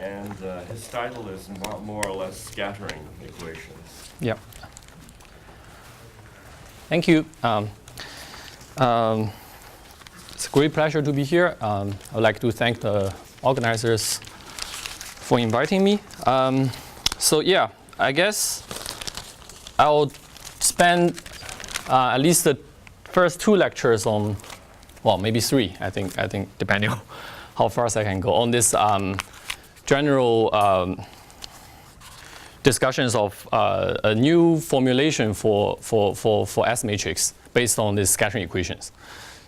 And his title is more or less scattering equations. Yeah. Thank you. It's a great pleasure to be here. I'd like to thank the organizers for inviting me. So yeah, I guess I'll spend at least the first 2 lectures on, well, maybe 3. I think depending on how fast I can go on this general discussions of a new formulation for S matrix based on these scattering equations.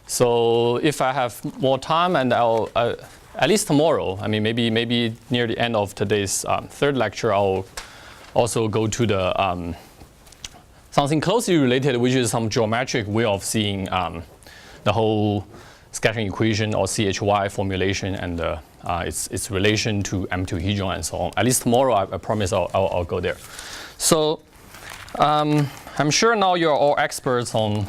So if I have more time, and I'll at least tomorrow, I mean maybe near the end of today's 3rd lecture, I'll also go to the something closely related, which is some geometric way of seeing the whole scattering equation or CHY formulation and its relation to amplitude hedron and so on. At least tomorrow, I promise I'll go there. So I'm sure now you're all experts on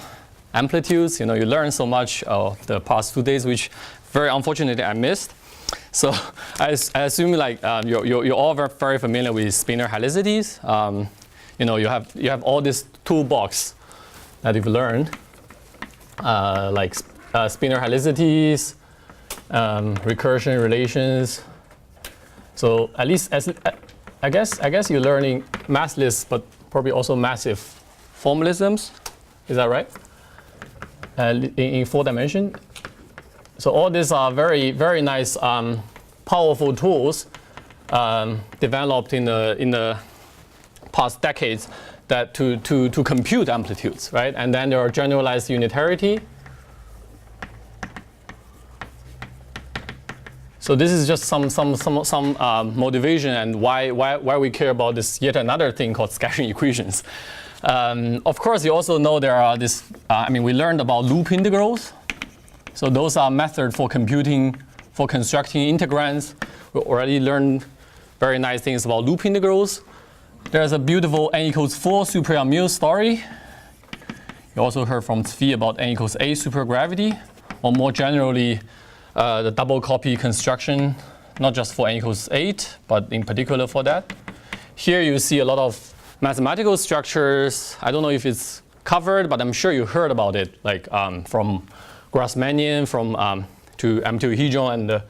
amplitudes. You know, you learned so much the past 2 days, which very unfortunately I missed. So I assume like you're all very familiar with spinor helicities. You know, you have all this toolbox that you've learned, like spinor helicities, recursion relations. So at least I guess you're learning massless, but probably also massive formalisms. Is that right? In 4 dimensions. So all these are very, very nice, powerful tools developed in the past decades that to compute amplitudes, right? And then there are generalized unitarity. So this is just some motivation and why we care about this yet another thing called scattering equations. Of course, you also know there are this. I mean, we learned about loop integrals. So those are methods for constructing integrands. We already learned very nice things about loop integrals. There's a beautiful n equals 4 super mu story. You also heard from Zvi about n equals 8 supergravity, or more generally, the double copy construction, not just for n equals 8, but in particular for that. Here you see a lot of mathematical structures. I don't know if it's covered, but I'm sure you heard about it, like from Grassmannian, to amplitude hedron, and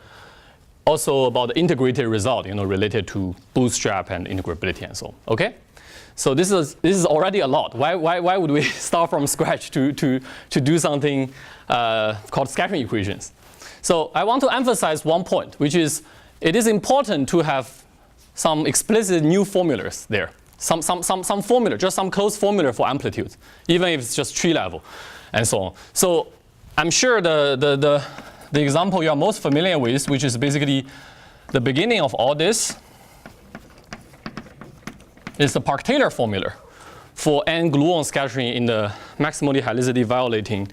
also about the integrated result, you know, related to bootstrap and integrability and so on. Okay, so this is already a lot. Why would we start from scratch to do something called scattering equations? So I want to emphasize one point, which is it is important to have some explicit new formulas there. Some formula, just some closed formula for amplitudes, even if it's just tree level, and so on. So I'm sure the example you are most familiar with, which is basically the beginning of all this, is the Park-Taylor formula for n-gluon scattering in the maximally helicity violating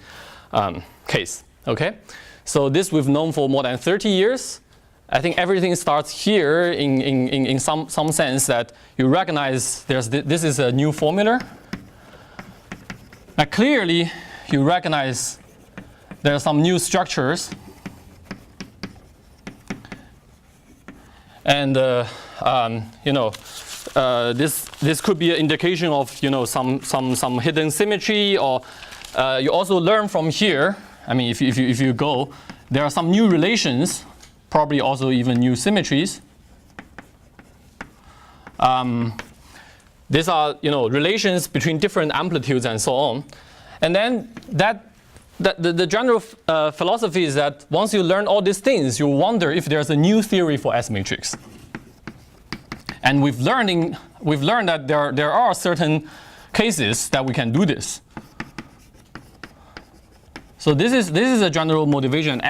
case. Okay, so this we've known for more than 30 years. I think everything starts here in some sense that you recognize this is a new formula. Now clearly, you recognize there are some new structures, and you know, this could be an indication of, you know, some hidden symmetry, or you also learn from here. I mean, if you go, there are some new relations, probably also even new symmetries. These are, you know, relations between different amplitudes and so on, and then the general philosophy is that once you learn all these things, you wonder if there's a new theory for S matrix. And we've learned that there are certain cases that we can do this. So this is a general motivation.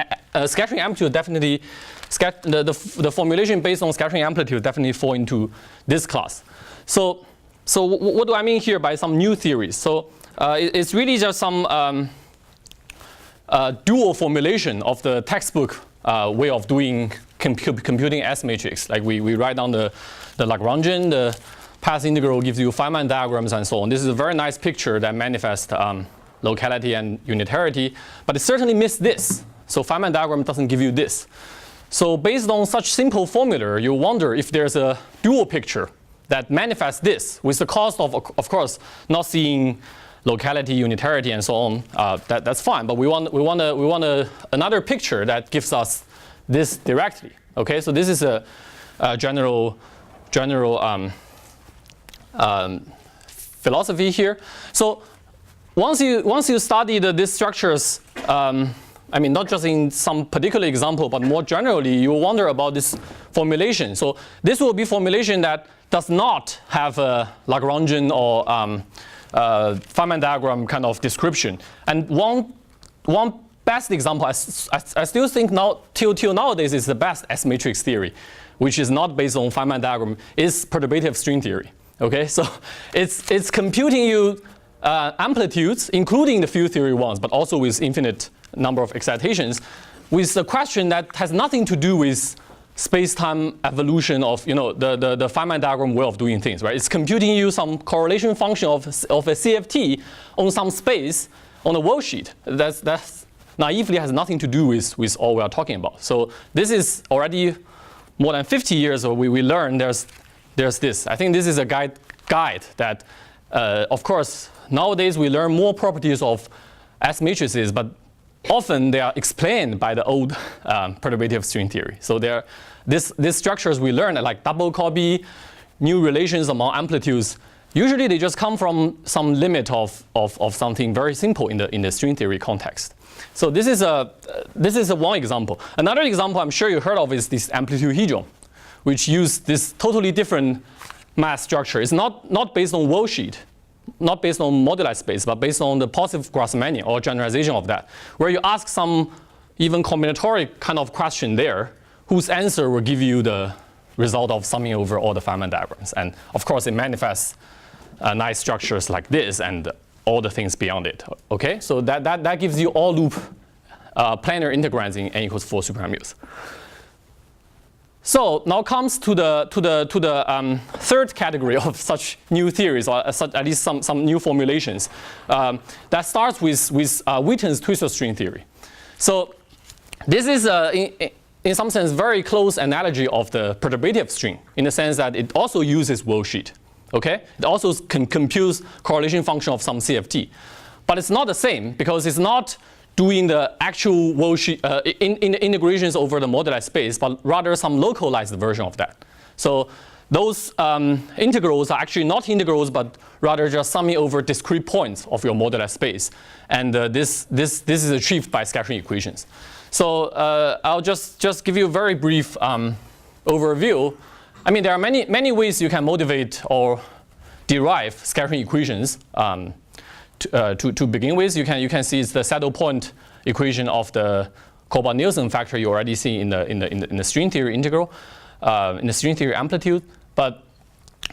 Scattering amplitude definitely, the formulation based on scattering amplitude definitely fall into this class. So what do I mean here by some new theories? So it's really just some dual formulation of the textbook way of doing computing S matrix. Like we write down the Lagrangian, the path integral gives you Feynman diagrams and so on. This is a very nice picture that manifests locality and unitarity, but it certainly missed this. So Feynman diagram doesn't give you this. So based on such simple formula, you wonder if there's a dual picture that manifests this, with the cost of course, not seeing locality, unitarity, and so on. That's fine, but we want another picture that gives us this directly. Okay, so this is a general philosophy here. So once you study these structures, I mean, not just in some particular example, but more generally, you wonder about this formulation. So this will be formulation that does not have a Lagrangian or Feynman diagram kind of description. And one best example, I still think now till nowadays is the best S matrix theory, which is not based on Feynman diagram, is perturbative string theory. Okay, so it's computing you amplitudes, including the field theory ones, but also with infinite number of excitations, with a question that has nothing to do with space-time evolution of the Feynman diagram way of doing things, right? It's computing you some correlation function of a CFT on some space on a worldsheet. That's naively has nothing to do with all we are talking about. So this is already more than 50 years ago we learned there's this. I think this is a guide that, of course, nowadays we learn more properties of S matrices, but often they are explained by the old perturbative string theory. So these structures we learn, like double copy, new relations among amplitudes, usually they just come from some limit of something very simple in the string theory context. So this is a one example. Another example I'm sure you heard of is this amplitude hedron, which use this totally different math structure. It's not based on worldsheet, not based on moduli space, but based on the positive Grassmannian or generalization of that, where you ask some even combinatoric kind of question there, whose answer will give you the result of summing over all the Feynman diagrams. And of course, it manifests nice structures like this and all the things beyond it. Okay, so that gives you all loop planar integrands in n equals 4 superMUs. So now comes to the third category of such new theories, or at least some new formulations. That starts with Wheaton's twistor string theory. So this is in some sense very close analogy of the perturbative string, in the sense that it also uses worldsheet. Okay, it also can compute correlation function of some CFT, but it's not the same because it's not doing the actual worldsheet in integrations over the moduli space, but rather some localized version of that. So those integrals are actually not integrals, but rather just summing over discrete points of your moduli space. And this is achieved by scattering equations. So I'll just give you a very brief overview. I mean, there are many ways you can motivate or derive scattering equations. To begin with, you can see it's the saddle point equation of the Colbart-Nielsen factor you already see in the string theory integral, in the string theory amplitude. But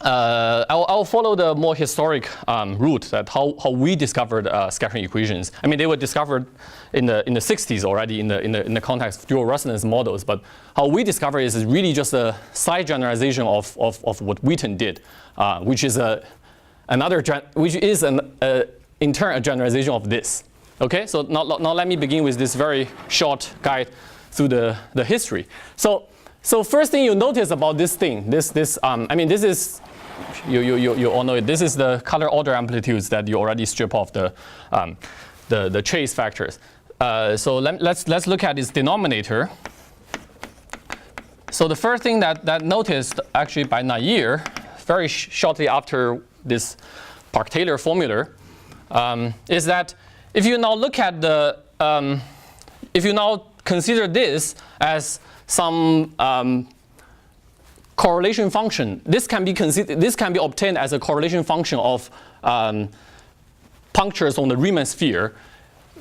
I'll follow the more historic route, that how we discovered scattering equations. I mean, they were discovered in the 60s already in the context of dual resonance models. But how we discovered is really just a side generalization of what Wheaton did, which is in turn a generalization of this. Okay, so now let me begin with this very short guide through the history. So first thing you notice about this thing, I mean, this is, you all know it. This is the color order amplitudes that you already strip off the trace factors. So let's look at its denominator. So the first thing that noticed actually by Nair, very shortly after this Park-Taylor formula, is that if you now look at if you now consider this as some correlation function, this can be obtained as a correlation function of punctures on the Riemann sphere.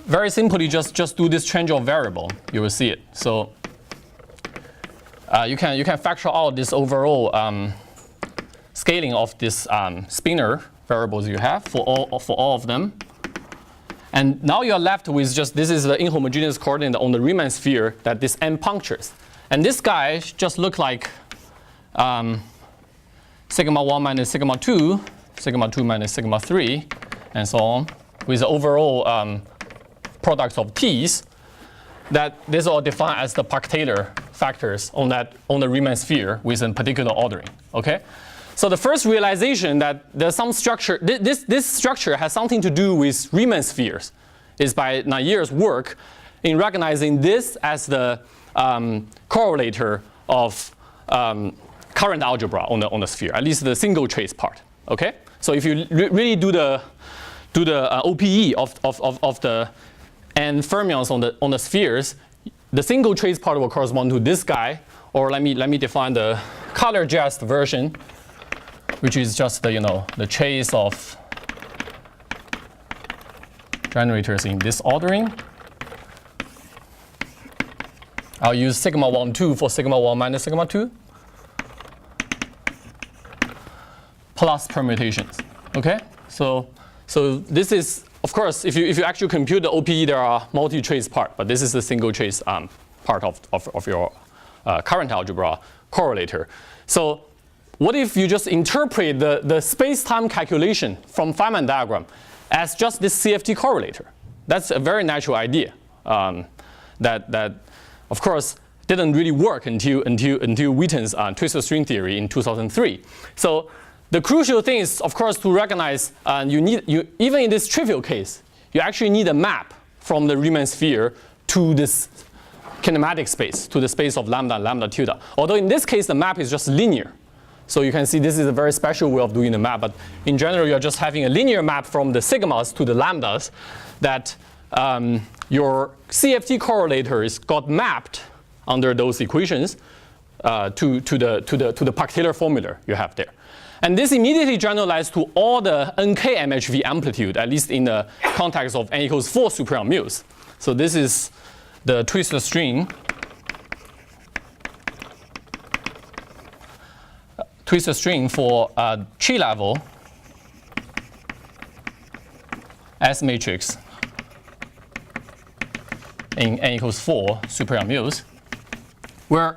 Very simply, just do this change of variable, you will see it. So you can factor out this overall scaling of this spinor variables you have for all of them. And now you're left with just, this is the inhomogeneous coordinate on the Riemann sphere that this n punctures. And this guy just look like sigma 1 minus sigma 2, sigma 2 minus sigma 3, and so on, with the overall products of t's, that this are defined as the Park-Taylor factors on the Riemann sphere with a particular ordering. Okay, so the first realization that there's some structure. This structure has something to do with Riemann spheres, is by Nair's work in recognizing this as the correlator of current algebra on the sphere, at least the single trace part. Okay, so if you really do the OPE of the n fermions on the spheres, the single trace part will correspond to this guy, or let me define the color just version, which is just the the trace of generators in this ordering. I'll use sigma 1, 2 for sigma 1 minus sigma 2 plus permutations. Okay, so this is, of course, if you actually compute the OPE, there are multi-trace part, but this is the single trace part of your current algebra correlator. So what if you just interpret the space-time calculation from Feynman diagram as just this CFT correlator? That's a very natural idea that of course didn't really work until Wheaton's twistor string theory in 2003. So the crucial thing is, of course, to recognize even in this trivial case, you actually need a map from the Riemann sphere to this kinematic space, to the space of lambda and lambda tilde. Although in this case, the map is just linear. So you can see this is a very special way of doing the map. But in general, you're just having a linear map from the sigmas to the lambdas that your CFT correlators got mapped under those equations to the Pach-Taylor formula you have there. And this immediately generalized to all the NK MHV amplitude, at least in the context of n equals 4 super μs. So this is the twistor string. Twistor string for chi level S matrix in n equals 4 super μs, where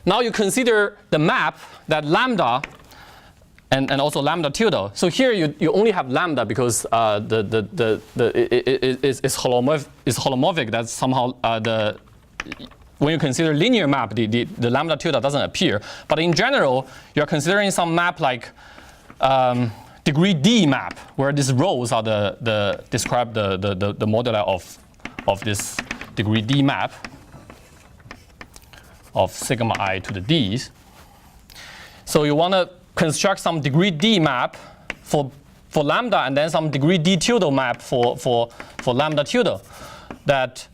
now you consider the map that lambda and also lambda tilde. So here you only have lambda because it's holomorphic. That's somehow when you consider linear map, the lambda tilde doesn't appear. But in general, you're considering some map like degree D map, where these rows are describe the modular of this degree D map of sigma I to the D's. So you want to construct some degree D map for lambda, and then some degree D tilde map for lambda tilde that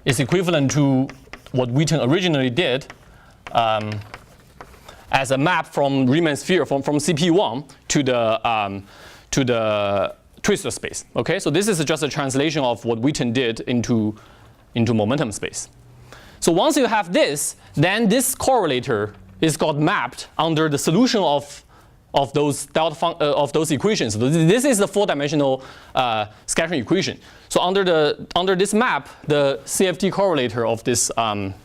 is equivalent to what Wheaton originally did as a map from Riemann sphere from CP1 to the twistor space. Okay, so this is just a translation of what Wheaton did into momentum space. So once you have this, then this correlator is got mapped under the solution of those equations. This is the 4-dimensional scattering equation. So under this map, the CFT correlator of this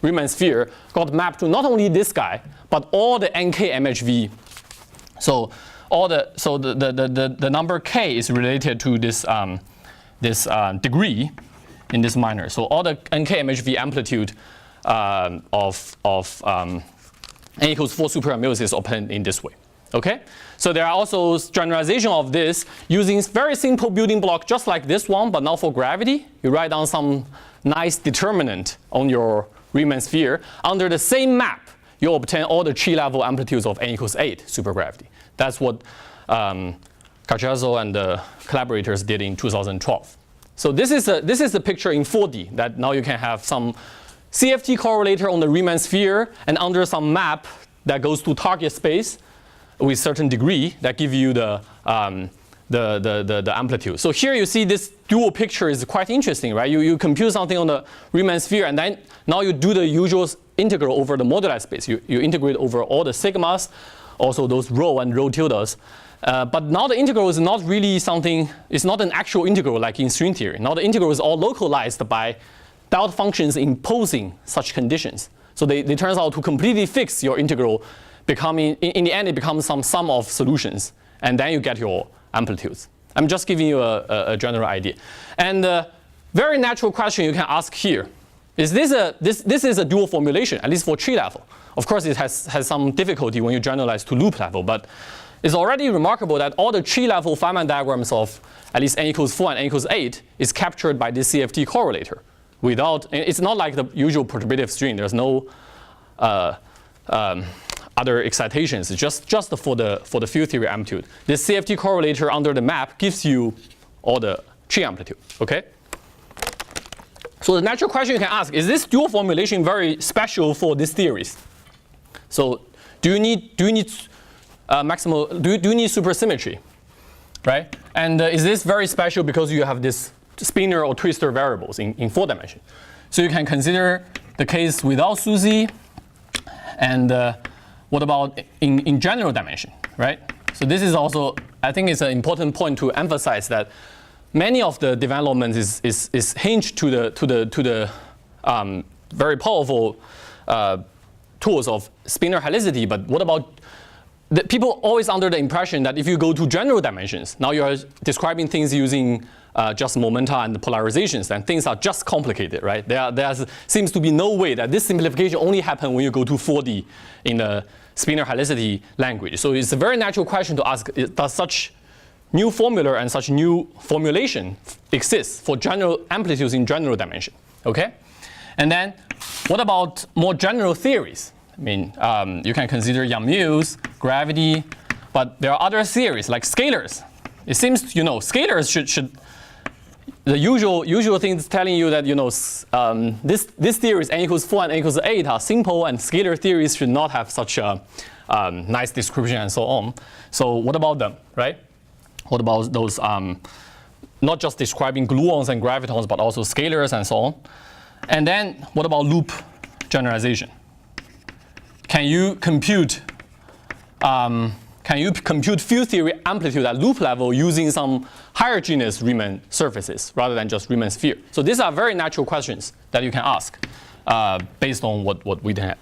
Riemann sphere got mapped to not only this guy, but all the NK MHV. So the number k is related to this degree in this minor. So all the NK MHV amplitude of n equals 4 super μs is obtained in this way. Okay? So there are also generalization of this using very simple building block just like this one, but now for gravity. You write down some nice determinant on your Riemann sphere. Under the same map, you obtain all the chi level amplitudes of n equals 8 supergravity. That's what Carcezzo and the collaborators did in 2012. So this is the picture in 4D that now you can have some CFT correlator on the Riemann sphere, and under some map that goes to target space with certain degree that give you the amplitude. So here you see this dual picture is quite interesting, right? You compute something on the Riemann sphere, and then now you do the usual integral over the moduli space. You integrate over all the sigmas, also those rho and rho tildes. But now the integral is not really something, it's not an actual integral like in string theory. Now the integral is all localized by delta functions imposing such conditions. So they turns out to completely fix your integral, becoming, in the end, it becomes some sum of solutions, and then you get your amplitudes. I'm just giving you a general idea. And the very natural question you can ask here is this is a dual formulation, at least for tree level. Of course, it has some difficulty when you generalize to loop level, but it's already remarkable that all the tree level Feynman diagrams of at least n equals 4 and n equals 8 is captured by this CFT correlator. It's not like the usual perturbative string. There's no other excitations. It's just for the field theory amplitude. This CFT correlator under the map gives you all the tree amplitude. Okay. So the natural question you can ask is this dual formulation very special for these theories? So do you need maximal? Do you need supersymmetry, right? And is this very special because you have this spinor or twister variables in 4 dimensions? So you can consider the case without SUSY, and what about in general dimension, right? So this is also, I think, it's an important point to emphasize that many of the development is hinged to the very powerful tools of spinor helicity. But what about people always under the impression that if you go to general dimensions, now you are describing things using just momenta and polarizations, and things are just complicated, right? There seems to be no way that this simplification only happens when you go to 4D in the spinor helicity language. So it's a very natural question to ask, does such new formula and such new formulation exists for general amplitudes in general dimension? Okay? And then what about more general theories? I mean, you can consider Yang-Mills, gravity, but there are other theories like scalars. It seems, scalars should the usual thing is telling you that, this theories n equals 4 and n equals 8 are simple, and scalar theories should not have such a nice description and so on. So what about them, right? What about those not just describing gluons and gravitons, but also scalars and so on? And then what about loop generalization? Can you compute field theory amplitude at loop level using some higher genus Riemann surfaces rather than just Riemann sphere? So these are very natural questions that you can ask based on what we had.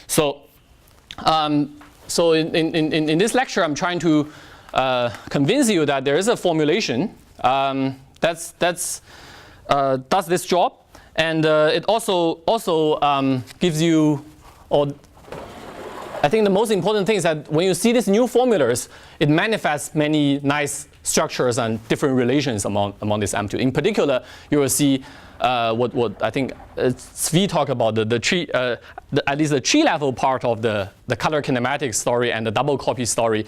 So in this lecture, I'm trying to convince you that there is a formulation does this job, and it also gives you, or I think the most important thing is that when you see these new formulas, it manifests many nice structures and different relations among this amplitude. In particular, you will see what I think Svi talked about, the tree, at least the tree level part of the color kinematic story and the double copy story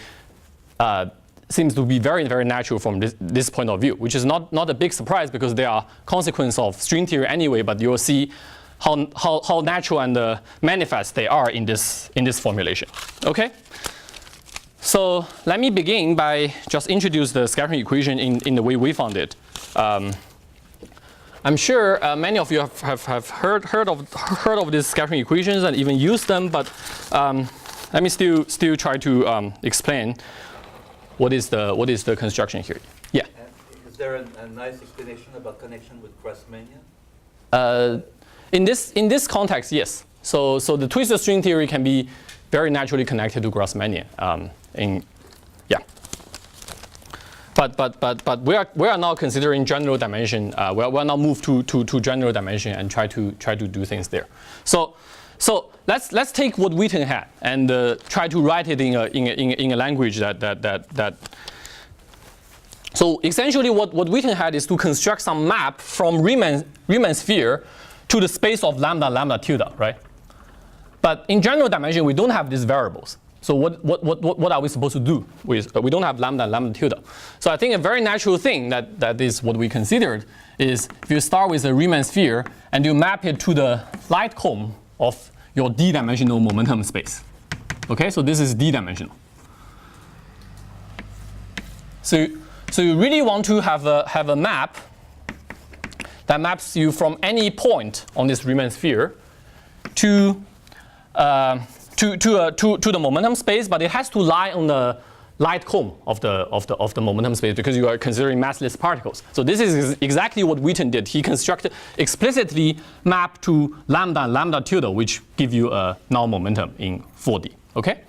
seems to be very, very natural from this point of view, which is not a big surprise because they are consequence of string theory anyway, but you will see how natural and manifest they are in this formulation. Okay? So let me begin by just introduce the scattering equation in the way we found it. I'm sure many of you have heard of these scattering equations and even used them, but let me still try to explain what is the construction here. Yeah. Is there a nice explanation about connection with Grassmannian? In this context, yes. So the twisted string theory can be very naturally connected to Grassmannian. But we are now considering general dimension. We are now moved to general dimension and try to do things there. So let's take what Witten had and try to write it in a language that. So essentially, what Witten had is to construct some map from Riemann sphere to the space of lambda tilde, right? But in general dimension, we don't have these variables. So what are we supposed to do with? We don't have lambda tilde. So I think a very natural thing that is what we considered is if you start with a Riemann sphere and you map it to the light cone of your d-dimensional momentum space. Okay, so this is d-dimensional. So you really want to have a map that maps you from any point on this Riemann sphere to the momentum space, but it has to lie on the light cone of the momentum space because you are considering massless particles. So this is exactly what Witten did. He constructed explicitly map to lambda tilde, which give you a null momentum in 4D. Okay,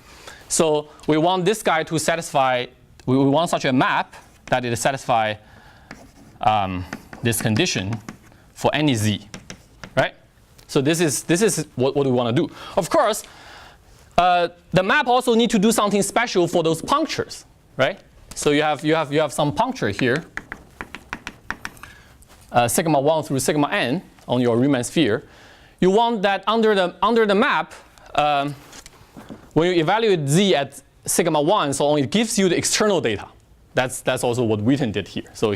so we want this guy to satisfy. We want such a map that it satisfy this condition for any z, right? So this is what we want to do. Of course, the map also need to do something special for those punctures, right? So you have some puncture here, sigma 1 through sigma n on your Riemann sphere. You want that under the map, when you evaluate z at sigma 1, so on, it gives you the external data. That's also what Witten did here. So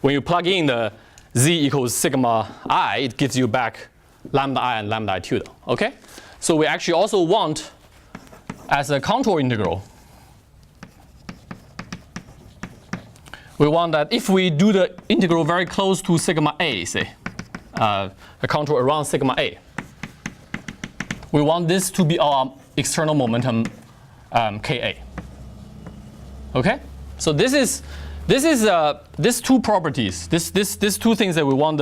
when you plug in the z equals sigma I, it gives you back lambda I and lambda I tilde. Okay? So we actually also want, as a contour integral, we want that if we do the integral very close to sigma A, say, a contour around sigma A, we want this to be our external momentum Ka. Okay? So these two properties, these two things that we want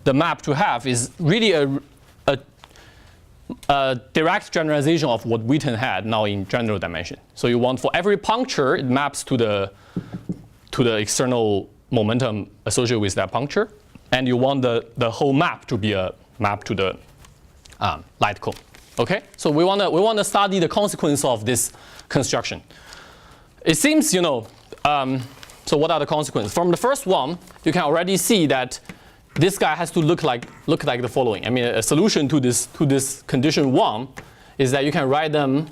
the map to have is really a direct generalization of what Witten had now in general dimension. So you want for every puncture, it maps to the external momentum associated with that puncture, and you want the whole map to be a map to the light cone. Okay, so we want to study the consequence of this construction. It seems, so what are the consequences? From the first one, you can already see that this guy has to look like the following. I mean, a solution to this condition 1 is that you can write them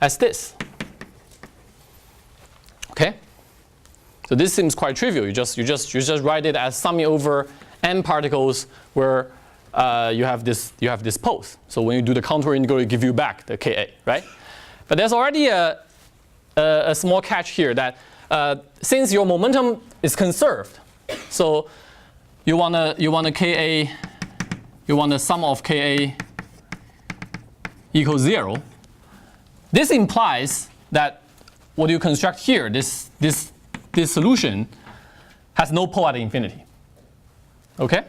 as this. Okay, so this seems quite trivial. You just write it as summing over n particles where you have this pose. So when you do the contour integral, it gives you back the Ka, right? But there's already a small catch here that since your momentum is conserved, so you want the sum of Ka equals 0. This implies that what you construct here, this solution, has no pole at infinity. Okay?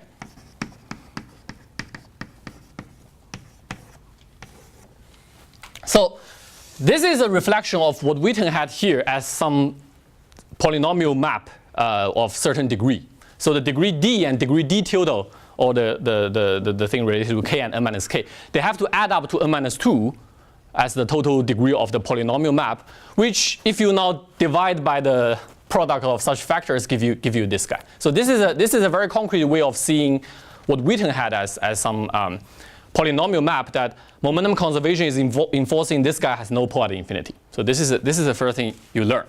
So this is a reflection of what Witten had here as some polynomial map of certain degree. So the degree d and degree d tilde, or the thing related to k and n minus k, they have to add up to n minus 2 as the total degree of the polynomial map, which if you now divide by the product of such factors give you this guy. So this is a very concrete way of seeing what Witten had as some polynomial map, that momentum conservation is enforcing this guy has no pole at infinity. So this is the first thing you learn.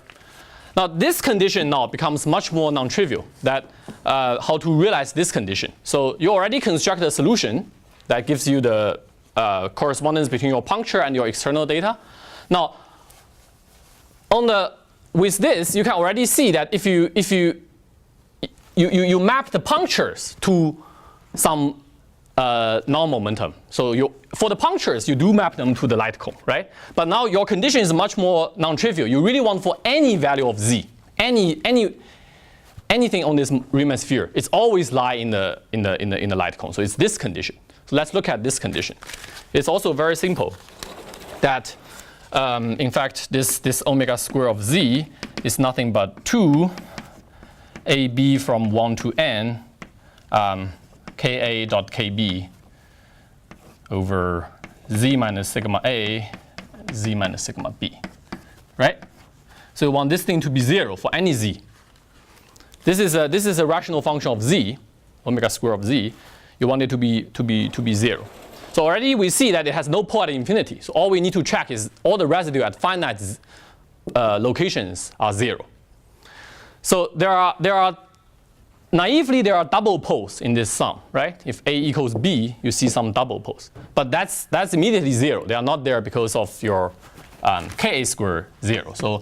Now this condition now becomes much more non-trivial, that how to realize this condition. So you already construct a solution that gives you the correspondence between your puncture and your external data. Now with this, you can already see that if you map the punctures to some non-momentum. So for the punctures, you do map them to the light cone, right? But now your condition is much more non-trivial. You really want for any value of z, anything on this Riemann sphere, it's always lie in the light cone. So it's this condition. So let's look at this condition. It's also very simple. That in fact this omega square of z is nothing but 2 ab from 1 to n. Ka dot kb over z minus sigma a, z minus sigma b, right? So you want this thing to be 0 for any z. This is a rational function of z, omega square of z. You want it to be 0. So already we see that it has no pole at infinity. So all we need to check is all the residue at finite locations are 0. So there are naively, there are double poles in this sum, right? If A equals B, you see some double poles. But that's immediately 0. They are not there because of your Ka square 0. So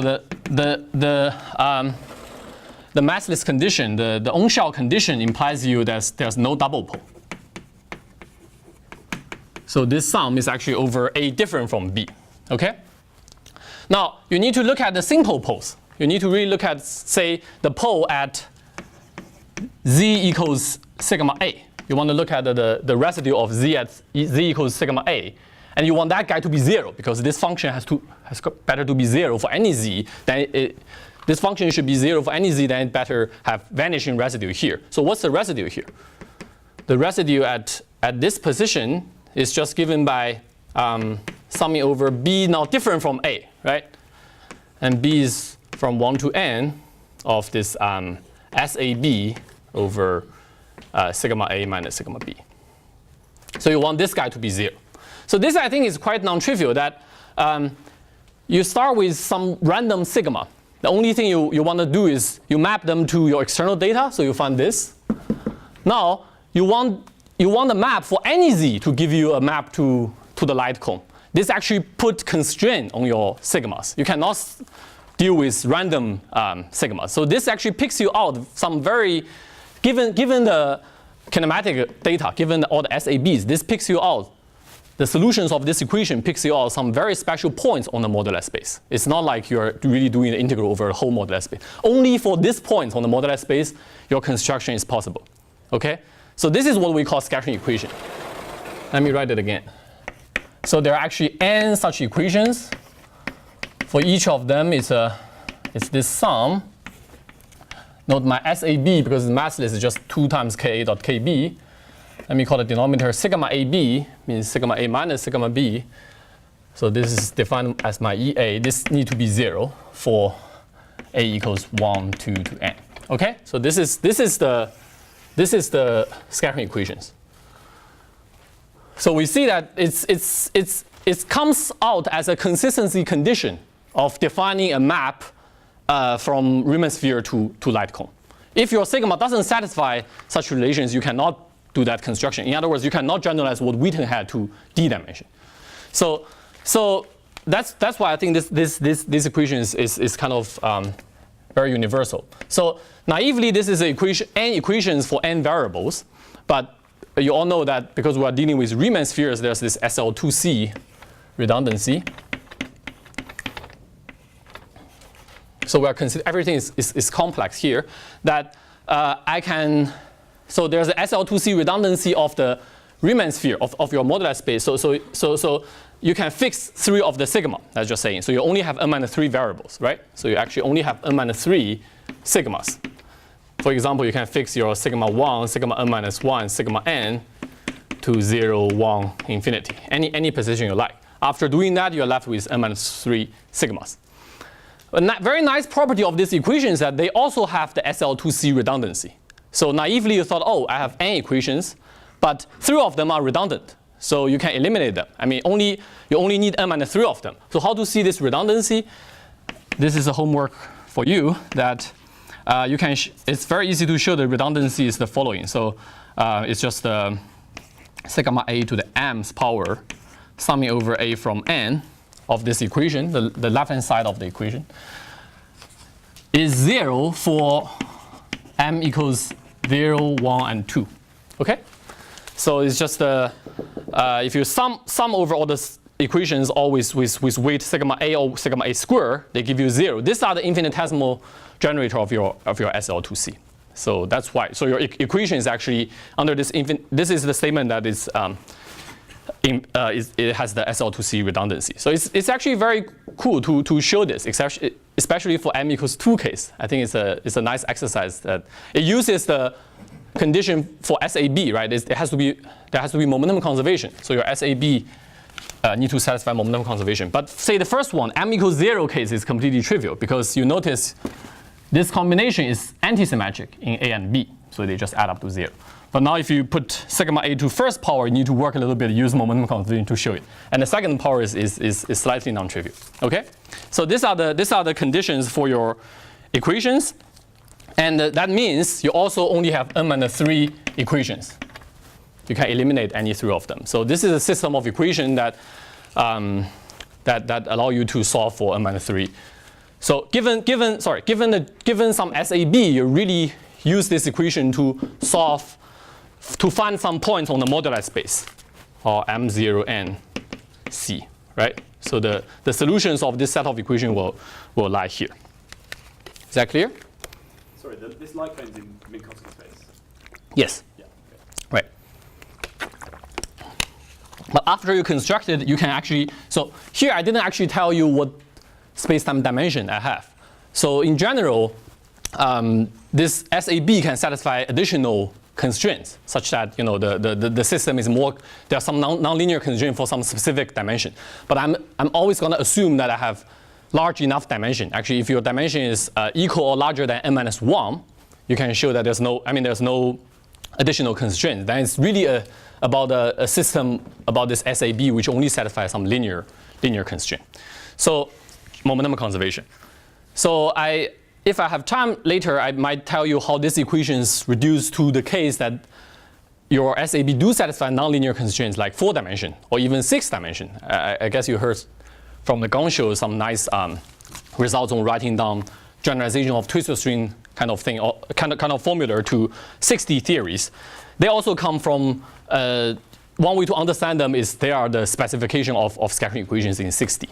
the massless condition, the on-shell condition implies you that there's no double pole. So this sum is actually over A different from B, okay? Now, you need to look at the simple poles. You need to really look at, say, the pole at z equals sigma a. You want to look at the residue of z at z equals sigma a. And you want that guy to be 0, because this function has better to be 0 for any z. This function should be 0 for any z, then it better have vanishing residue here. So what's the residue here? the residue at this position is just given by summing over B now different from A, right? And B is from 1 to n of this SAB over sigma A minus sigma B. So you want this guy to be 0. So this, I think, is quite non-trivial, that you start with some random sigma. The only thing you want to do is you map them to your external data, so you find this. Now, you want a map for any z to give you a map to the light cone. This actually put constraint on your sigmas. You cannot deal with random sigmas. So this actually picks you out some very, given the kinematic data, given all the SABs, this picks you out. The solutions of this equation picks you out some very special points on the modular space. It's not like you're really doing the integral over the whole modular space. Only for this point on the modular space, your construction is possible. Okay? So this is what we call scattering equation. Let me write it again. So there are actually n such equations. For each of them, it's this sum. Note my SAB, because it's massless, is just 2 times Ka dot Kb. Let me call the denominator sigma AB, means sigma A minus sigma B. So this is defined as my EA. This needs to be 0 for A equals 1, 2 to n. Okay? So this is the scattering equations. So we see that it comes out as a consistency condition of defining a map from Riemann sphere to light cone. If your sigma doesn't satisfy such relations, you cannot do that construction. In other words, you cannot generalize what Wheaton had to d dimension. So that's why I think this equation is kind of very universal. So naively, this is an equation, n equations for n variables, but you all know that because we are dealing with Riemann spheres, there's this SL2C redundancy. So we are everything is complex here. That so there's an SL2C redundancy of the Riemann sphere of your modular space. So you can fix 3 of the sigma, that's just saying. So you only have n minus 3 variables, right? So you actually only have n minus 3 sigmas. For example, you can fix your sigma 1, sigma n minus 1, sigma n to 0, 1, infinity. Any position you like. After doing that, you're left with n minus 3 sigmas. A very nice property of this equation is that they also have the SL2C redundancy. So naively, you thought, oh, I have n equations, but 3 of them are redundant. So you can eliminate them. I mean, you only need n minus 3 of them. So how to see this redundancy? This is a homework for you that you can. It's very easy to show the redundancy is the following. So it's just sigma a to the m's power summing over a from n of this equation, the left-hand side of the equation, is 0 for m equals 0, 1, and 2. Okay? So it's just if you sum over all the equations always with weight sigma a or sigma a square, they give you 0. These are the infinitesimal generator of your SL2C. So that's why. So your equation is actually under this this is the statement that is it has the SL2C redundancy. So it's actually very cool to show this, especially for m equals 2 case. I think it's a nice exercise that it uses the condition for SAB, right? There has to be momentum conservation. So your SAB need to satisfy momentum conservation. But say the first one, m equals 0 case, is completely trivial because you notice this combination is antisymmetric in A and B. So they just add up to 0. But now if you put sigma a to first power, you need to work a little bit, use momentum conservation to show it. And the second power is slightly non-trivial. Okay? So these are the conditions for your equations. And that means you also only have n minus 3 equations. You can eliminate any 3 of them. So this is a system of equation that allow you to solve for n minus 3. So given some SAB, you really use this equation to find some points on the modular space, or M0 n C, right? So the solutions of this set of equations will lie here. Is that clear? Sorry, this light cone's in Minkowski space. Yes. Yeah. Okay. Right. But after you construct it, you can actually. So here I didn't actually tell you what space-time dimension I have. So in general, this SAB can satisfy additional constraints, such that the system is more, there are some nonlinear constraints for some specific dimension. But I'm always going to assume that I have large enough dimension. Actually, if your dimension is equal or larger than n-1, you can show that there's no additional constraints. Then it's really about a system about this SAB which only satisfies some linear constraint. So momentum conservation. So if I have time later, I might tell you how these equations reduce to the case that your SAB do satisfy nonlinear constraints like 4 dimension or even 6 dimension. I guess you heard from the Gong show some nice results on writing down generalization of twistor string kind of thing, or kind of formula to 60 theories. They also come from, one way to understand them is they are the specification of scattering equations in 60.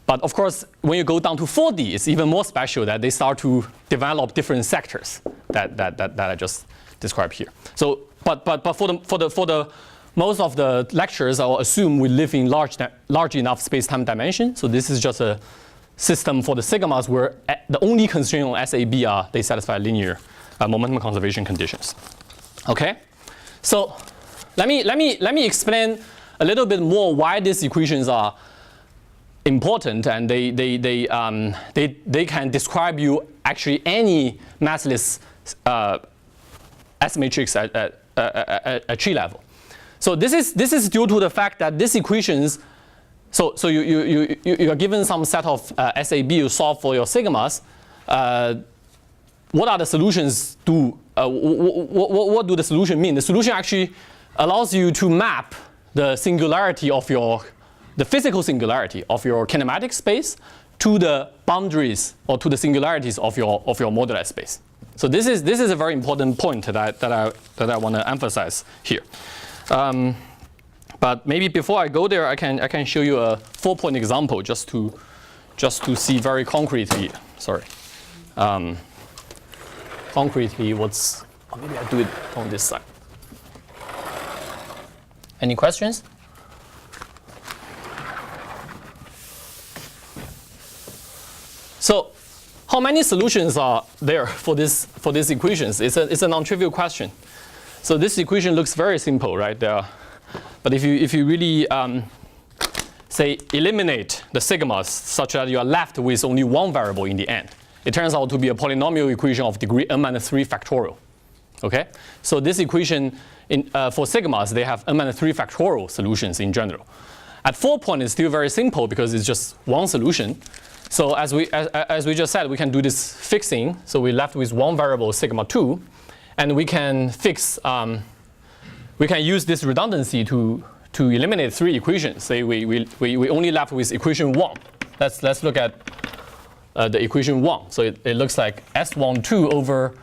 But of course, when you go down to 4D, it's even more special that they start to develop different sectors that I just described here. So, but for the most of the lectures, I'll assume we live in large enough space-time dimension. So this is just a system for the sigmas where the only constraint on SAB are they satisfy linear momentum conservation conditions. Okay, so let me explain a little bit more why these equations are important, and they can describe you actually any massless S matrix at tree level. So this is due to the fact that these equations. So you are given some set of SAB you solve for your sigmas. What are the solutions do? What do the solution mean? The solution actually allows you to map the singularity of the physical singularity of your kinematic space to the boundaries or to the singularities of your modular space. So this is a very important point that I want to emphasize here. But maybe before I go there, I can show you a 4-point example just to see very concretely. Sorry, concretely what's. Maybe I do it on this side. Any questions? So, how many solutions are there for these equations? It's a non-trivial question. So this equation looks very simple, right? But if you really say eliminate the sigmas such that you are left with only one variable in the end, it turns out to be a polynomial equation of degree n-3 factorial. Okay, so this equation for sigmas they have n-3 factorial solutions in general. At 4 point it's still very simple because it's just one solution. So as we just said, we can do this fixing. So we're left with one variable sigma 2, and we can fix. We can use this redundancy to eliminate 3 equations. Say we only left with equation 1. Let's look at the equation 1. So it looks like S12 over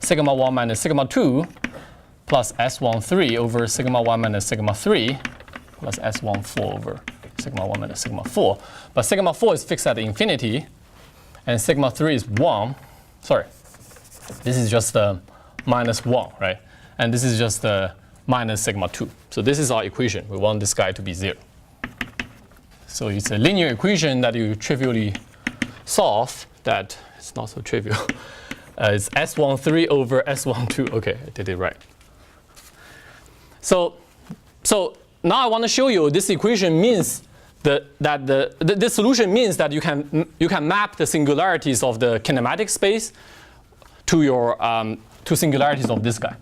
sigma 1 minus sigma 2 plus S13 over sigma 1 minus sigma 3 plus S14 over sigma 1 minus sigma 4. But sigma 4 is fixed at infinity, and sigma 3 is 1. Sorry, this is just minus 1, right? And this is just minus sigma 2. So this is our equation. We want this guy to be 0. So it's a linear equation that you trivially solve. That it's not so trivial. It's S13 over S12. Okay, I did it right. So now I want to show you this equation means this solution means that you can map the singularities of the kinematic space to your to singularities of this guy.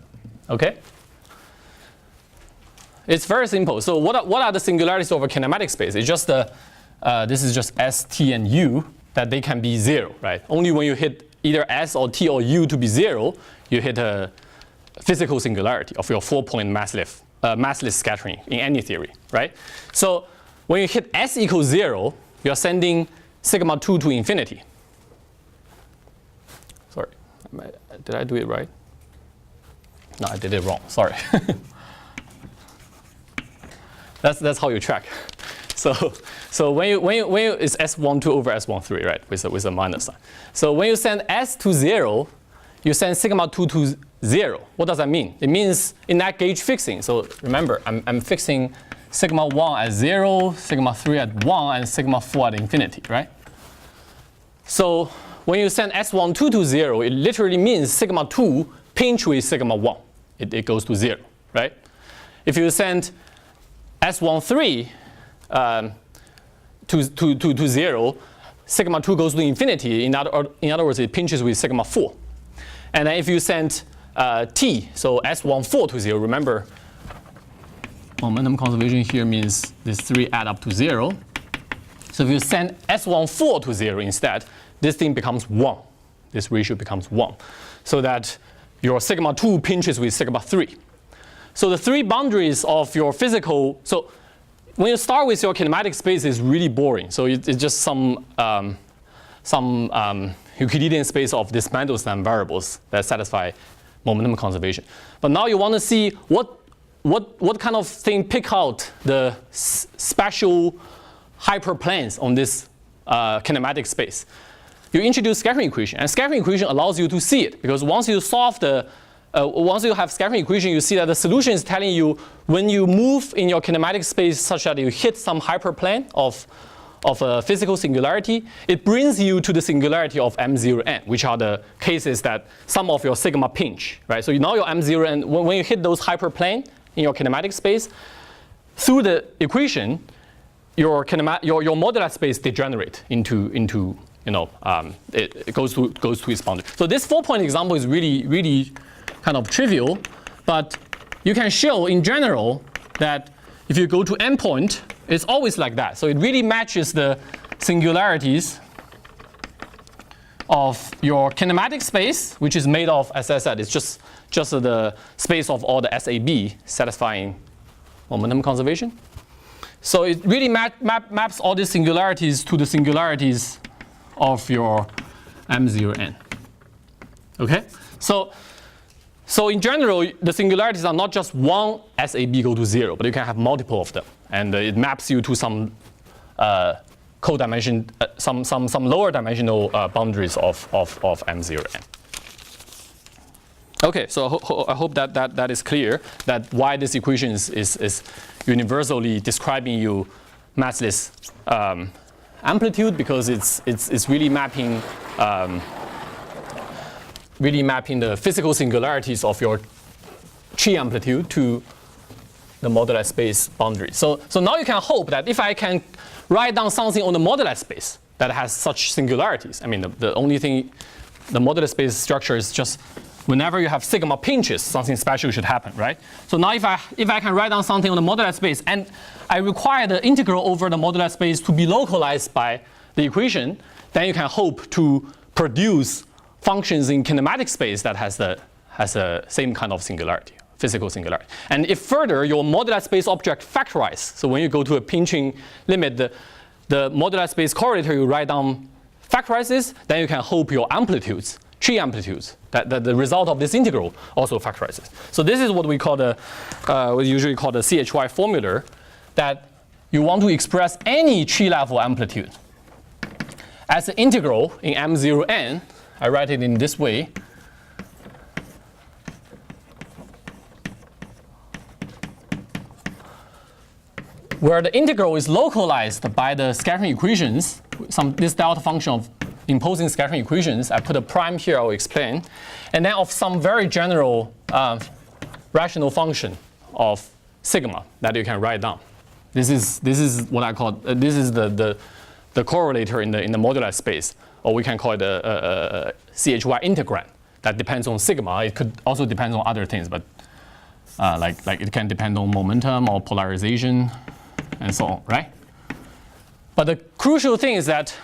Okay. It's very simple. So what are the singularities of a kinematic space? It's just this is just S, T, and U that they can be 0, right? Only when you hit either S or T or U to be 0, you hit a physical singularity of your 4-point massless scattering in any theory, right? So when you hit S equals 0, you are sending sigma 2 to infinity. Sorry, did I do it right? No, I did it wrong. Sorry. That's how you track. So when you it's S12 over S13, right, with a minus sign. So when you send S to 0, you send sigma 2 to 0. What does that mean? It means in that gauge fixing. So remember, I'm fixing sigma 1 at 0, sigma 3 at 1, and sigma 4 at infinity, right? So when you send S12 to 0, it literally means sigma 2 pinch with sigma 1. It goes to 0, right? If you send S13 to 0, sigma 2 goes to infinity. In other words, it pinches with sigma 4. And then if you send T, so S14 to 0, remember, momentum conservation here means these 3 add up to 0. So if you send S14 to 0 instead, this thing becomes 1. This ratio becomes 1. So that your sigma 2 pinches with sigma 3. So the 3 boundaries of your physical, so when you start with your kinematic space, it's really boring. So it's just some Euclidean space of these Mandelstam variables that satisfy momentum conservation. But now you want to see what kind of thing pick out the special hyperplanes on this kinematic space. You introduce scattering equation, and scattering equation allows you to see it, because once you solve once you have scattering equation, you see that the solution is telling you when you move in your kinematic space such that you hit some hyperplane of a physical singularity, it brings you to the singularity of M0n, which are the cases that some of your sigma pinch, right? So now your M0n, when you hit those hyperplane in your kinematic space, through the equation, your modular space degenerate into it goes to its boundary. So this 4-point example is really kind of trivial, but you can show in general that if you go to endpoint, it's always like that. So it really matches the singularities of your kinematic space, which is made of, as I said, it's just the space of all the SAB satisfying momentum conservation. So it really maps all these singularities to the singularities of your M0n. Okay? So in general, the singularities are not just one SAB go to 0, but you can have multiple of them. And it maps you to some codimension, some lower dimensional boundaries of M0n. Okay, so I hope that is clear, that why this equation is universally describing you massless amplitude, because it's really mapping the physical singularities of your chi amplitude to the modular space boundary. So now you can hope that if I can write down something on the modular space that has such singularities, I mean the only thing, the modular space structure is just whenever you have sigma pinches, something special should happen, right? So now if I can write down something on the modular space and I require the integral over the modular space to be localized by the equation, then you can hope to produce functions in kinematic space that has the same kind of singularity, physical singularity. And if further your modular space object factorize, so when you go to a pinching limit, the modular space correlator you write down factorizes, then you can hope your amplitudes, chi amplitudes, that the result of this integral also factorizes. So this is what we call we usually call the CHY formula, that you want to express any chi level amplitude as an integral in M0n. I write it in this way. Where the integral is localized by the scattering equations, this delta function of imposing scattering equations. I put a prime here, I'll explain. And then of some very general rational function of sigma that you can write down. This is what I call, this is the correlator in the modular space. Or we can call it a CHY integrand that depends on sigma. It could also depend on other things, but like it can depend on momentum or polarization and so on, right? But the crucial thing is that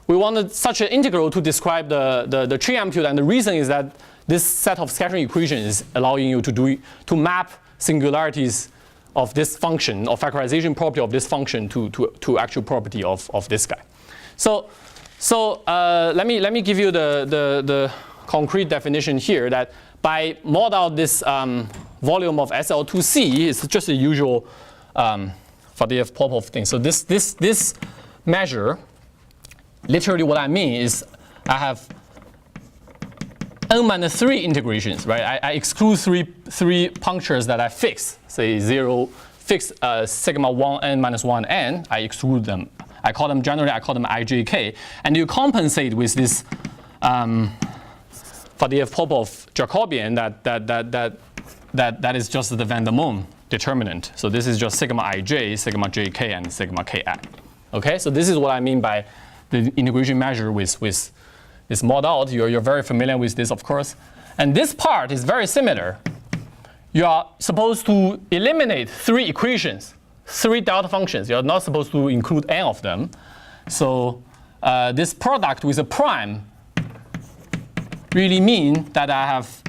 we wanted such an integral to describe the tree amplitude, and the reason is that this set of scattering equations is allowing you to map singularities of this function, or factorization property of this function to actual property of this guy. So let me give you the concrete definition here, that by mod out this volume of SL2C, it's just a usual Faddeev-Popov thing. So this measure, literally what I mean is I have n-3 integrations, right? I exclude three punctures that I fix, say 0, fix sigma 1 n minus 1 n. I exclude them. Generally, I call them ijk. And you compensate with this Faddeev-Popov Jacobian that is just the Van der Moon determinant. So this is just sigma ij, sigma jk, and sigma ki. Okay, so this is what I mean by the integration measure with this mod out. You're very familiar with this, of course. And this part is very similar. You are supposed to eliminate 3 equations, 3 delta functions. You're not supposed to include n of them. So this product with a prime really mean that I have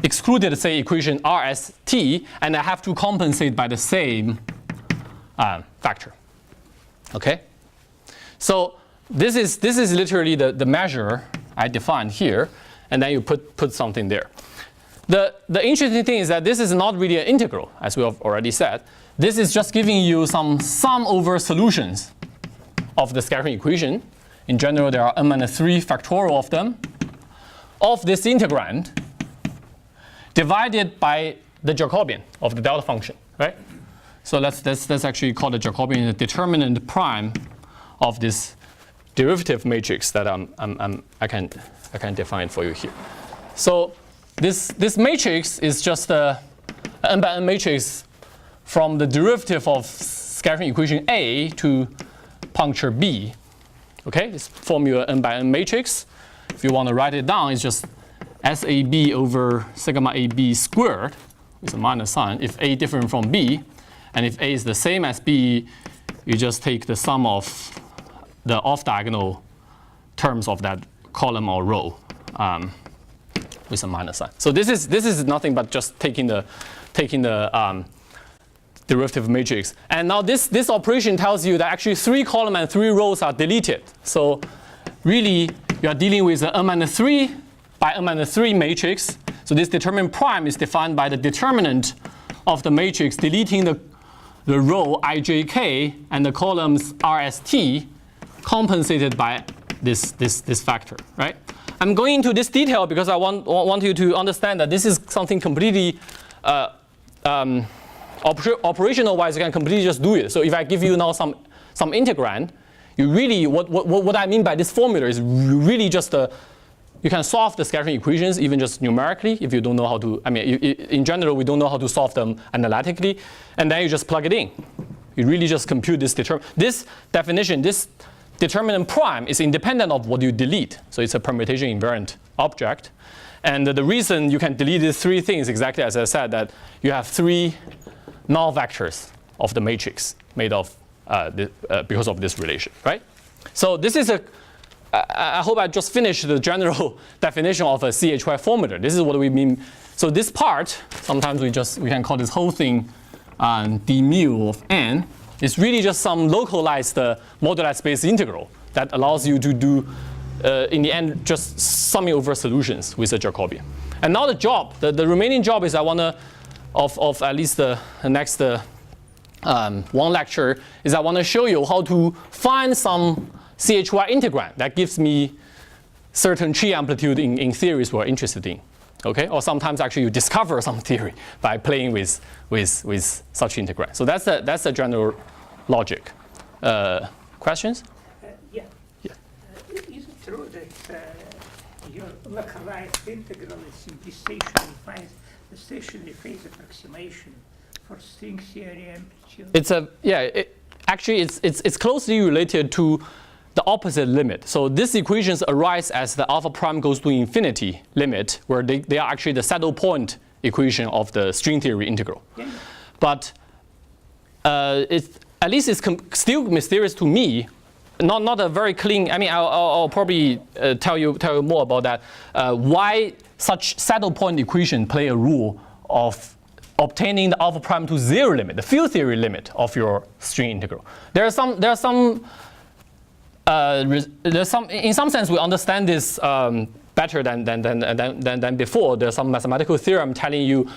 excluded, say, equation RST, and I have to compensate by the same factor. Okay? So this is literally the measure I defined here, and then you put something there. The interesting thing is that this is not really an integral, as we have already said. This is just giving you some sum over solutions of the scattering equation. In general, there are n-3 factorial of them, of this integrand, divided by the Jacobian of the delta function, right? So let's actually call the Jacobian the determinant prime of this derivative matrix that I can define for you here. So this matrix is just a n by n matrix from the derivative of scattering equation A to puncture B. Okay, this formula n by n matrix. If you want to write it down, it's just SAB over sigma AB squared with a minus sign. If A different from B, and if A is the same as B, you just take the sum of the off-diagonal terms of that column or row with a minus sign. So this is nothing but just taking the derivative matrix. And now this operation tells you that actually 3 columns and 3 rows are deleted. So really, you are dealing with an n-3 by n-3 matrix. So this determinant prime is defined by the determinant of the matrix deleting the row ijk and the columns rst compensated by this factor, right? I'm going into this detail because I want you to understand that this is something completely operational wise. You can completely just do it. So if I give you now some integrand, you really what I mean by this formula is really just you can solve the scattering equations even just numerically if you don't know how to. I mean, in general, we don't know how to solve them analytically, and then you just plug it in. You really just compute this this definition. This determinant prime is independent of what you delete. So it's a permutation invariant object. And the reason you can delete these 3 things, exactly as I said, that you have 3 null vectors of the matrix made of because of this relation, right? So this is I hope I just finished the general definition of a CHY formula. This is what we mean. So this part, sometimes we can call this whole thing d mu of n. It's really just some localized moduli space integral that allows you to do, in the end, just summing over solutions with a Jacobian. And now the job, the remaining job is I want to, of at least the next one lecture, is I want to show you how to find some CHY integrand that gives me certain tree amplitude in theories we're interested in. Okay, or sometimes actually you discover some theory by playing with such integrand. So that's the general logic. Questions? Yeah. Yeah. Is it true that your localized integral is in this stationary phase, the stationary phase approximation for string theory amplitude? It's closely related to the opposite limit. So these equations arise as the alpha prime goes to infinity limit, where they are actually the saddle point equation of the string theory integral. Yeah. But at least it's still mysterious to me. Not a very clean. I mean, I'll probably tell you more about that. Why such saddle point equation play a role of obtaining the alpha prime to 0 limit, the field theory limit of your string integral. In some sense, we understand this better than before. There's some mathematical theorem telling you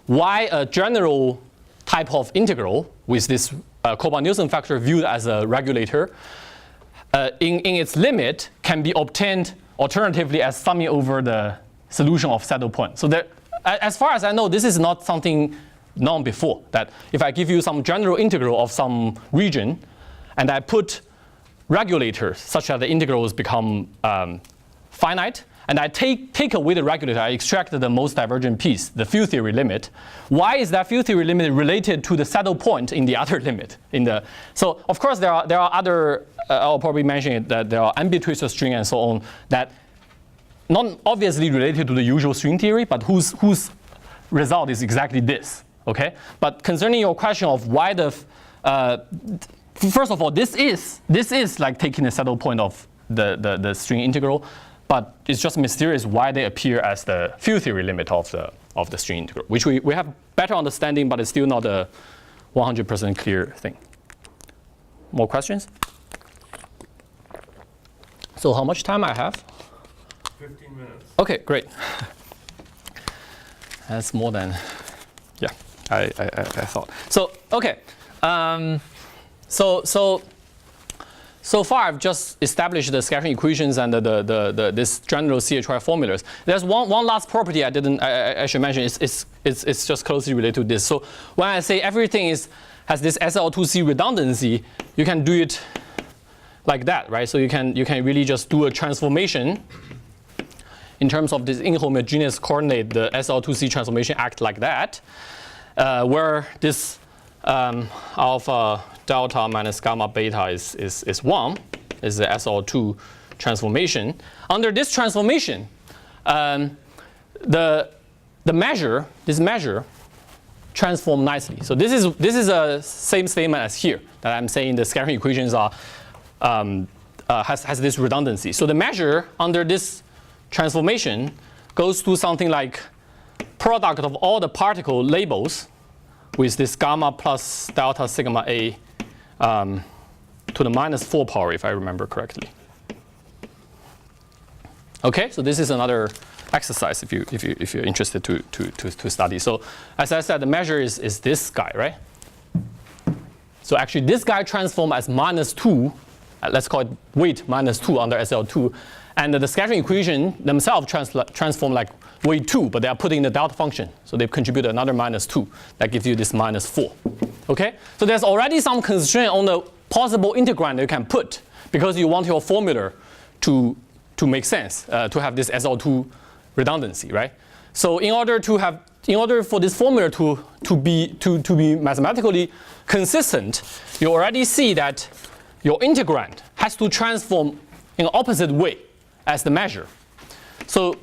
why a general type of integral with this Koba-Nielsen factor viewed as a regulator in its limit can be obtained alternatively as summing over the solution of saddle point. So there, as far as I know, this is not something known before, that if I give you some general integral of some region, and I put regulators such that the integrals become finite, and I take away the regulator, I extract the most divergent piece, the field theory limit. Why is that field theory limit related to the saddle point in the other limit? So of course there are other, I'll probably mention it, that there are ambitwistor string and so on that not obviously related to the usual string theory, but whose result is exactly this, okay? But concerning your question of why the, first of all, this is like taking the saddle point of the string integral, but it's just mysterious why they appear as the field theory limit of the string integral, which we have better understanding, but it's still not a 100% clear thing. More questions? So how much time I have? 15 minutes. Okay, great. That's more than, yeah, I thought. So okay, so far I've just established the scattering equations and this general CHY formulas. There's one last property I should mention. It's just closely related to this. So when I say everything has this SL2C redundancy, you can do it like that, right? So you can really just do a transformation in terms of this inhomogeneous coordinate. The SL2C transformation act like that, where this alpha delta minus gamma beta is 1, is the SL2 transformation. Under this transformation, this measure transform nicely. So this is a same statement as here, that I'm saying the scattering equations are has this redundancy. So the measure under this transformation goes to something like product of all the particle labels with this gamma plus delta sigma A to the minus 4 power, if I remember correctly. Okay, so this is another exercise if you're interested to study. So as I said, the measure is this guy, right? So actually this guy transforms as minus 2, let's call it weight minus 2 under SL2, and the scattering equation themselves transform like weight 2, but they are putting the delta function. So they contribute another minus 2. That gives you this minus 4. Okay? So there's already some constraint on the possible integrand you can put because you want your formula to make sense, to have this SL2 redundancy, right? So in order for this formula to be mathematically consistent, you already see that your integrand has to transform in the opposite way as the measure. So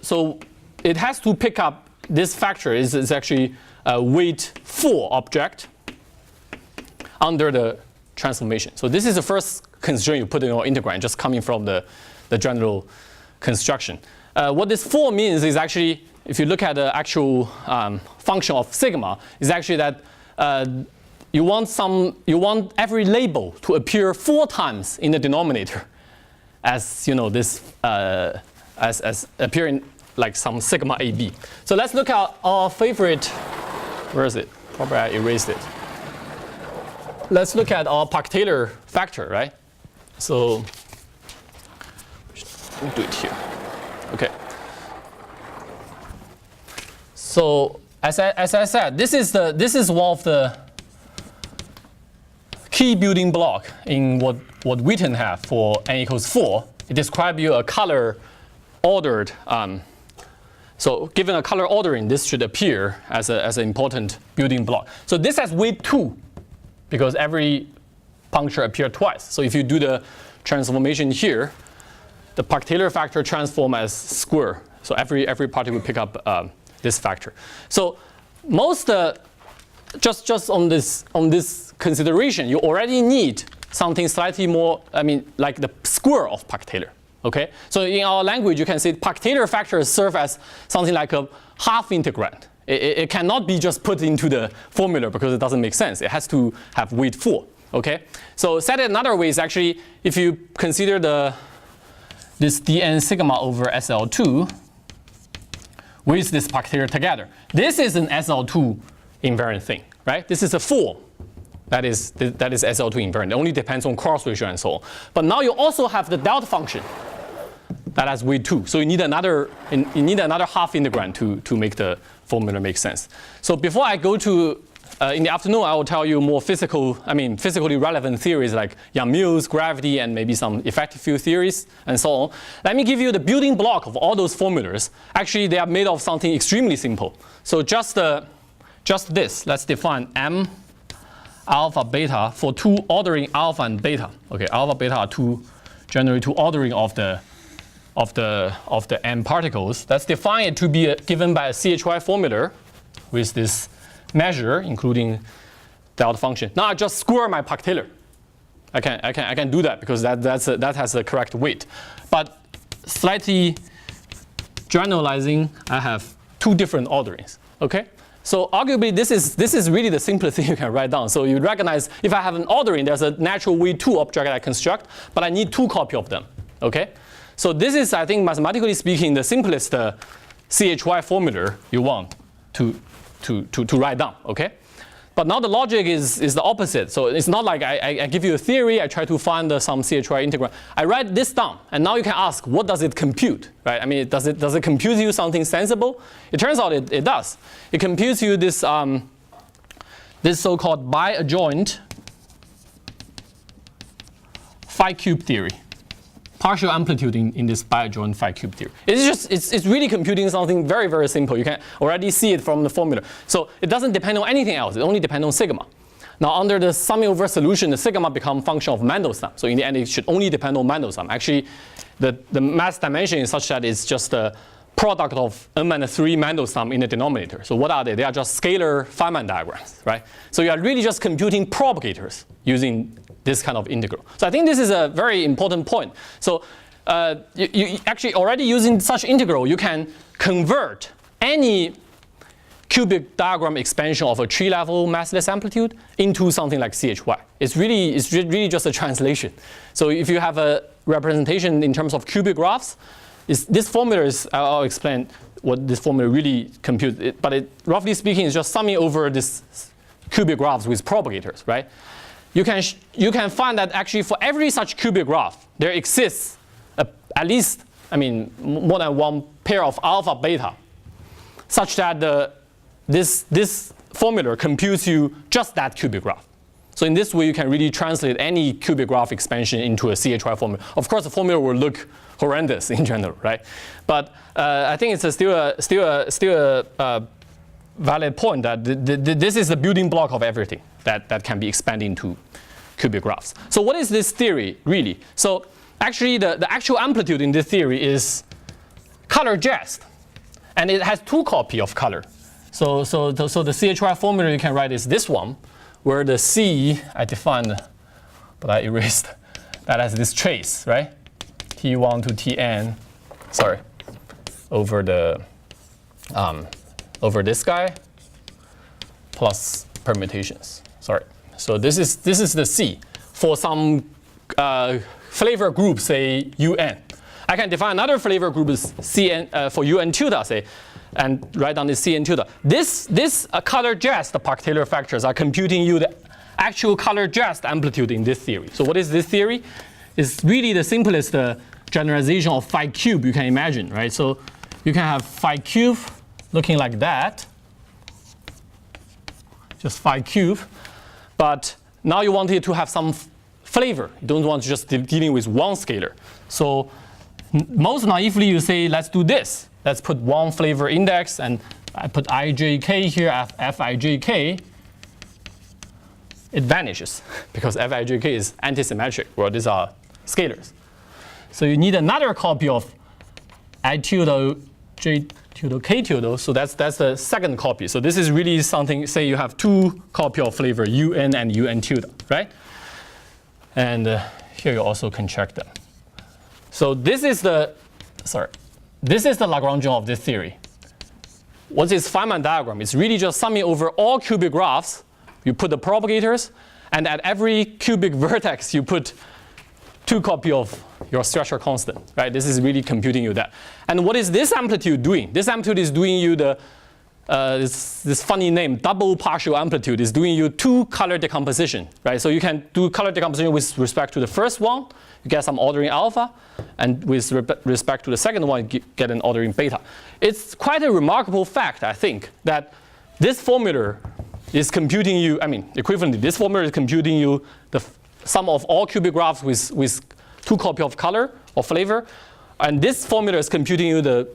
it has to pick up this factor is actually a weight 4 object under the transformation. So this is the first constraint you put in your integrand, just coming from the general construction. What this 4 means is actually, if you look at the actual function of sigma, is actually that you want every label to appear 4 times in the denominator, as this as appearing like some sigma AB. So let's look at our favorite. Where is it? Probably I erased it. Let's look at our Park-Taylor factor, right? So we'll do it here. Okay. So as I said, this is one of the key building block in what Witten have for n equals 4. It describes you a color ordered. So given a color ordering, this should appear as an important building block. So this has weight 2 because every puncture appears twice. So if you do the transformation here, the Park-Taylor factor transform as square. So every party will pick up this factor. So most just on this consideration, you already need something slightly more, like the square of Park-Taylor. Okay? So in our language, you can say Park-Taylor factors serve as something like a half integrand. It cannot be just put into the formula because it doesn't make sense. It has to have weight 4. Okay? So said it another way is actually, if you consider this dn sigma over SL2 with this Park-Taylor together, this is an SL2 invariant thing, right? This is a 4. That is SL2 invariant. It only depends on cross ratio and so on. But now you also have the delta function that has weight 2. So you need another half integrand to make the formula make sense. So before I go to in the afternoon, I will tell you more physically relevant theories like Yang-Mills, gravity, and maybe some effective field theories, and so on. Let me give you the building block of all those formulas. Actually, they are made of something extremely simple. So just this. Let's define M alpha beta for two ordering alpha and beta. Okay, alpha beta are generally two ordering of the M particles. Let's define it to be given by a CHY formula with this measure, including delta function. Now I just square my Park-Taylor. I can do that because that has the correct weight. But slightly generalizing, I have two different orderings. Okay. So arguably, this is really the simplest thing you can write down. So you recognize if I have an ordering, there's a natural way 2 object I construct, but I need 2 copies of them. Okay. So this is, I think, mathematically speaking, the simplest CHY formula you want to write down. Okay. But now the logic is the opposite. So it's not like I give you a theory, I try to find some CHY integral. I write this down, and now you can ask, what does it compute? Right? I mean, does it compute you something sensible? It turns out it does. It computes you this so-called bi-adjoint phi cube theory. Partial amplitude in this bi-adjoint phi cube theory. It's really computing something very, very simple. You can already see it from the formula. So it doesn't depend on anything else. It only depends on sigma. Now under the summing over solution, the sigma becomes function of Mandel's sum. So in the end, it should only depend on Mandel's sum. Actually, the mass dimension is such that it's just a product of n-3 Mandel's sum in the denominator. So what are they? They are just scalar Feynman diagrams, right? So you are really just computing propagators using this kind of integral. So I think this is a very important point. So you actually already using such integral, you can convert any cubic diagram expansion of a tree-level massless amplitude into something like CHY. It's really just a translation. So if you have a representation in terms of cubic graphs, this formula is, I'll explain what this formula really computes. But roughly speaking, it's just summing over this cubic graphs with propagators, right? You can find that actually for every such cubic graph, there exists at least, more than one pair of alpha beta, such that this formula computes you just that cubic graph. So in this way, you can really translate any cubic graph expansion into a CHY formula. Of course, the formula will look horrendous in general, right? But I think it's still a valid point that this is the building block of everything that can be expanded into cubic graphs. So what is this theory really? So actually the actual amplitude in this theory is color jest, and it has 2 copies of color. So the CHY formula you can write is this one, where the C I defined, but I erased, that has this trace, right? T1 to Tn, sorry, over this guy plus permutations. Sorry. So this is the C for some flavor group, say UN. I can define another flavor group as Cn for UN tilde, say, and write down this Cn tilde. This color jest, the Park-Taylor factors are computing you the actual color jest amplitude in this theory. So what is this theory? It's really the simplest generalization of phi cube you can imagine, right? So you can have phi cube looking like that, just phi cube, but now you want it to have some flavor. You don't want to just dealing with one scalar. So most naively, you say, let's do this. Let's put one flavor index, and I put ijk here, fijk. It vanishes because fijk is antisymmetric. Well, these are scalars. So you need another copy of I tilde, j tilde, k tilde. So that's the second copy. So this is really something, say you have 2 copies of flavor, un and un tilde, right? And here you also can check them. So this is the Lagrangian of this theory. What's this Feynman diagram? It's really just summing over all cubic graphs. You put the propagators, and at every cubic vertex, you put 2 copies of your structure constant, right? This is really computing you that. And what is this amplitude doing? This amplitude is doing you this funny name, double partial amplitude, is doing you 2 color decomposition, right? So you can do color decomposition with respect to the first one, you get some ordering alpha, and with respect to the second one, you get an ordering beta. It's quite a remarkable fact, I think, that this formula is computing you, equivalently, this formula is computing you the sum of all cubic graphs with 2 copies of color or flavor. And this formula is computing you the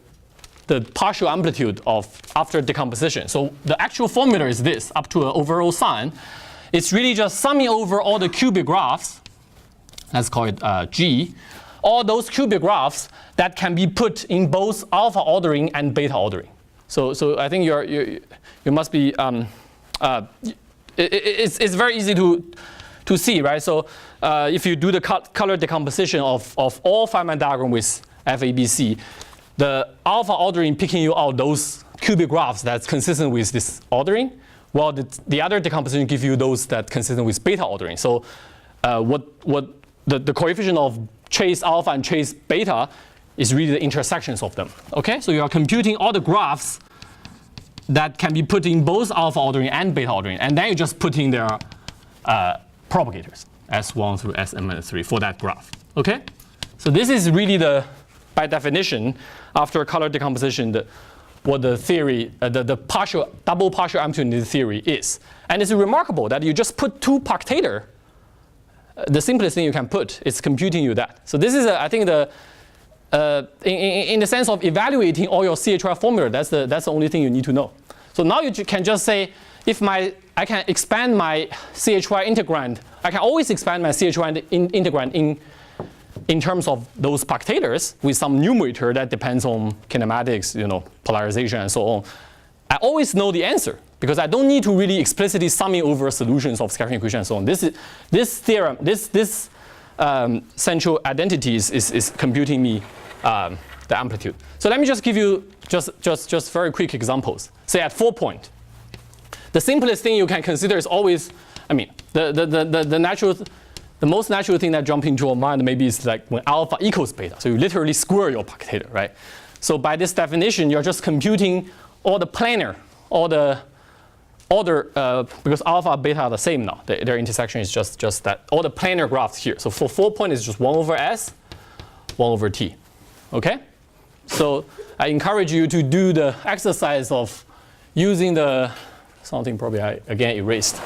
partial amplitude of after decomposition. So the actual formula is this, up to an overall sign. It's really just summing over all the cubic graphs, let's call it G, all those cubic graphs that can be put in both alpha ordering and beta ordering. So I think you must be, it's very easy to see, right? So if you do the color decomposition of all Feynman diagram with FABC, the alpha ordering picking you out those cubic graphs that's consistent with this ordering, while the other decomposition give you those that consistent with beta ordering. So what the coefficient of chase alpha and chase beta is really the intersections of them. Okay, so you are computing all the graphs that can be put in both alpha ordering and beta ordering, and then you just put in their propagators, S1 through Sn-3 for that graph. Okay, so this is really by definition, after color decomposition, what the theory, the double partial amplitude theory is. And it's remarkable that you just put 2 pactator, the simplest thing you can put, it's computing you that. So this is, I think, in the sense of evaluating all your CHY formula, that's the only thing you need to know. So now you can just say, if I can expand my CHY integrand, I can always expand my CHY integrand in terms of those pactators with some numerator that depends on kinematics, polarization and so on. I always know the answer because I don't need to really explicitly summing over solutions of scattering equation and so on. This theorem, this central identity is computing me the amplitude. So let me just give you just very quick examples. Say at 4 point, the simplest thing you can consider is always, the most natural thing that jumps into your mind maybe is like when alpha equals beta. So you literally square your pactator, right? So by this definition, you're just computing all the planar, all the order, because alpha and beta are the same now. Their intersection is just that, all the planar graphs here. So for 4 point, it's just 1 over S, 1 over T. Okay? So I encourage you to do the exercise of using something probably I again erased.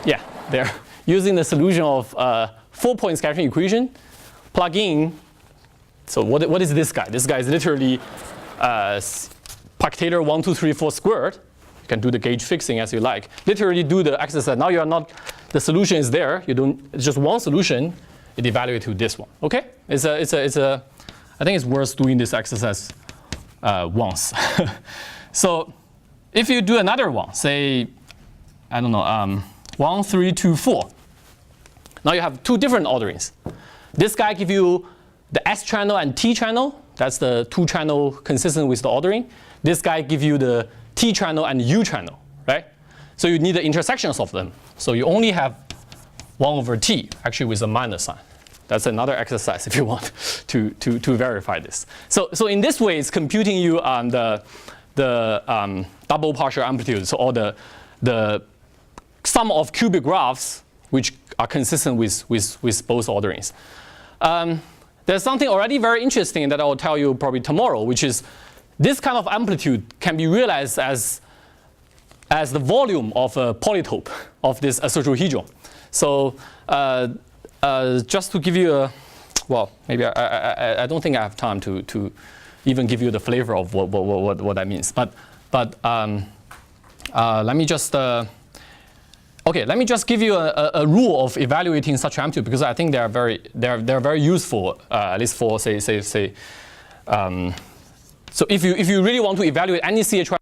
Yeah, there. Using the solution of 4 point scattering equation, plug in. So what is this guy? This guy is literally pactator 1, 2, 3, 4 squared. You can do the gauge fixing as you like. Literally do the exercise. Now you are not, the solution is there. It's just one solution. It evaluates to this one. Okay? I think it's worth doing this exercise once. So if you do another one, say, I don't know, 1, 3, 2, 4. Now you have 2 different orderings. This guy gives you the S channel and T channel. That's the 2 channel consistent with the ordering. This guy gives you the T channel and U channel, right? So you need the intersections of them. So you only have 1 over T, actually with a minus sign. That's another exercise if you want to verify this. So in this way, it's computing you the double partial amplitude, so all the sum of cubic graphs which are consistent with both orderings. There's something already very interesting that I will tell you probably tomorrow, which is this kind of amplitude can be realized as the volume of a polytope of this isotropy. So just to give you maybe I don't think I have time to even give you the flavor of what that means. But let me just let me just give you a rule of evaluating such amplitude because I think they're very useful, at least for say. So if you really want to evaluate any CHY